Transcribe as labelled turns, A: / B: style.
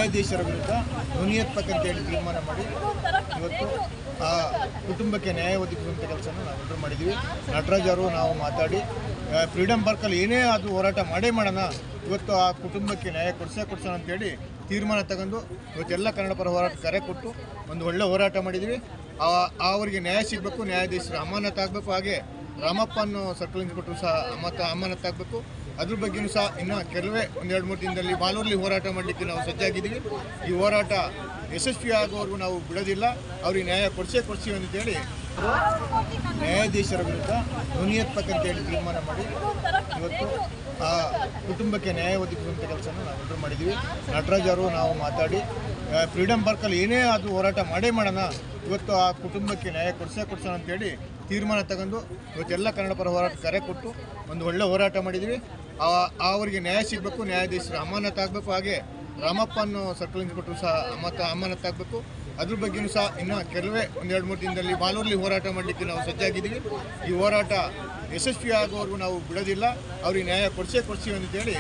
A: ನ್ಯಾಯಾಧೀಶರ ವಿರುದ್ಧ ಧ್ವನಿ ಎತ್ತಬೇಕಂತೇಳಿ ತೀರ್ಮಾನ ಮಾಡಿ ಇವತ್ತು ಆ ಕುಟುಂಬಕ್ಕೆ ನ್ಯಾಯ ಒದಗಿಸುವಂಥ ಕೆಲಸನ ನಾವೆಲ್ಲರೂ ಮಾಡಿದ್ವಿ. ನಟರಾಜ್ ಅವರು ನಾವು ಮಾತಾಡಿ ಫ್ರೀಡಮ್ ಪಾರ್ಕಲ್ಲಿ ಏನೇ ಅದು ಹೋರಾಟ ಮಾಡೇ ಮಾಡೋಣ, ಇವತ್ತು ಆ ಕುಟುಂಬಕ್ಕೆ ನ್ಯಾಯ ಕೊಡ್ಸೋಣ ಅಂತೇಳಿ ತೀರ್ಮಾನ ತಗೊಂಡು ಇವತ್ತೆಲ್ಲ ಕನ್ನಡ ಪರ ಹೋರಾಟ ಕರೆ ಕೊಟ್ಟು ಒಂದು ಒಳ್ಳೆ ಹೋರಾಟ ಮಾಡಿದ್ವಿ. ಅವರಿಗೆ ನ್ಯಾಯ ಸಿಗಬೇಕು, ನ್ಯಾಯಾಧೀಶರು ಅಮಾನತ್ ಆಗಬೇಕು, ಹಾಗೆ ರಾಮಪ್ಪನ ಸರ್ಕಲ್ ಕೊಟ್ಟರು ಸಹ ಅಮಾನತ್ ಆಗಬೇಕು. ಅದ್ರ ಬಗ್ಗೆಯೂ ಸಹ ಇನ್ನು ಕೆಲವೇ 1-2-3 ದಿನದಲ್ಲಿ ಬಾಲೂರಲ್ಲಿ ಹೋರಾಟ ಮಾಡಲಿಕ್ಕೆ ನಾವು ಸಜ್ಜಾಗಿದ್ದೀವಿ. ಈ ಹೋರಾಟ ಯಶಸ್ವಿ ಆಗೋವರೆಗೂ ನಾವು ಬಿಡೋದಿಲ್ಲ, ಅವ್ರಿಗೆ ನ್ಯಾಯ ಕೊಡ್ಸಿ ಅಂತೇಳಿ ನ್ಯಾಯಾಧೀಶರ ವಿರುದ್ಧ ಧ್ವನಿ ಎತ್ತಬೇಕಂತೇಳಿ ತೀರ್ಮಾನ ಮಾಡಿ ಇವತ್ತು ಆ ಕುಟುಂಬಕ್ಕೆ ನ್ಯಾಯ ಒದಗಿಸುವಂಥ ಕೆಲಸನ ನಾವೆಲ್ಲರೂ ಮಾಡಿದ್ವಿ. ನಟರಾಜ್ ಅವರು ನಾವು ಮಾತಾಡಿ ಫ್ರೀಡಮ್ ಪಾರ್ಕಲ್ಲಿ ಏನೇ ಅದು ಹೋರಾಟ ಮಾಡೇ ಮಾಡೋಣ, ಇವತ್ತು ಆ ಕುಟುಂಬಕ್ಕೆ ನ್ಯಾಯ ಕೊಡ್ಸೋಣ ಅಂತೇಳಿ ತೀರ್ಮಾನ ತಗೊಂಡು ಇವತ್ತೆಲ್ಲ ಕನ್ನಡ ಪರ ಹೋರಾಟ ಕರೆ ಕೊಟ್ಟು ಒಂದು ಒಳ್ಳೆ ಹೋರಾಟ ಮಾಡಿದ್ವಿ. ಅವರಿಗೆ ನ್ಯಾಯ ಸಿಗಬೇಕು, ನ್ಯಾಯಾಧೀಶರು ಅಮಾನತ್ ಆಗಬೇಕು, ಹಾಗೆ ರಾಮಪ್ಪನ ಸರ್ಕಲ್ ಕೊಟ್ಟರು ಸಹ ಅಮಾನತ್ ಆಗಬೇಕು. ಅದ್ರ ಬಗ್ಗೆಯೂ ಸಹ ಇನ್ನು ಕೆಲವೇ 1-2-3 ದಿನದಲ್ಲಿ ಬಾಲೂರಲ್ಲಿ ಹೋರಾಟ ಮಾಡಲಿಕ್ಕೆ ನಾವು ಸಜ್ಜಾಗಿದ್ದೀವಿ. ಈ ಹೋರಾಟ ಯಶಸ್ವಿ ಆಗೋವರೆಗೂ ನಾವು ಬಿಡೋದಿಲ್ಲ, ಅವ್ರಿಗೆ ನ್ಯಾಯ ಕೊಡ್ಸಿ ಅಂತೇಳಿ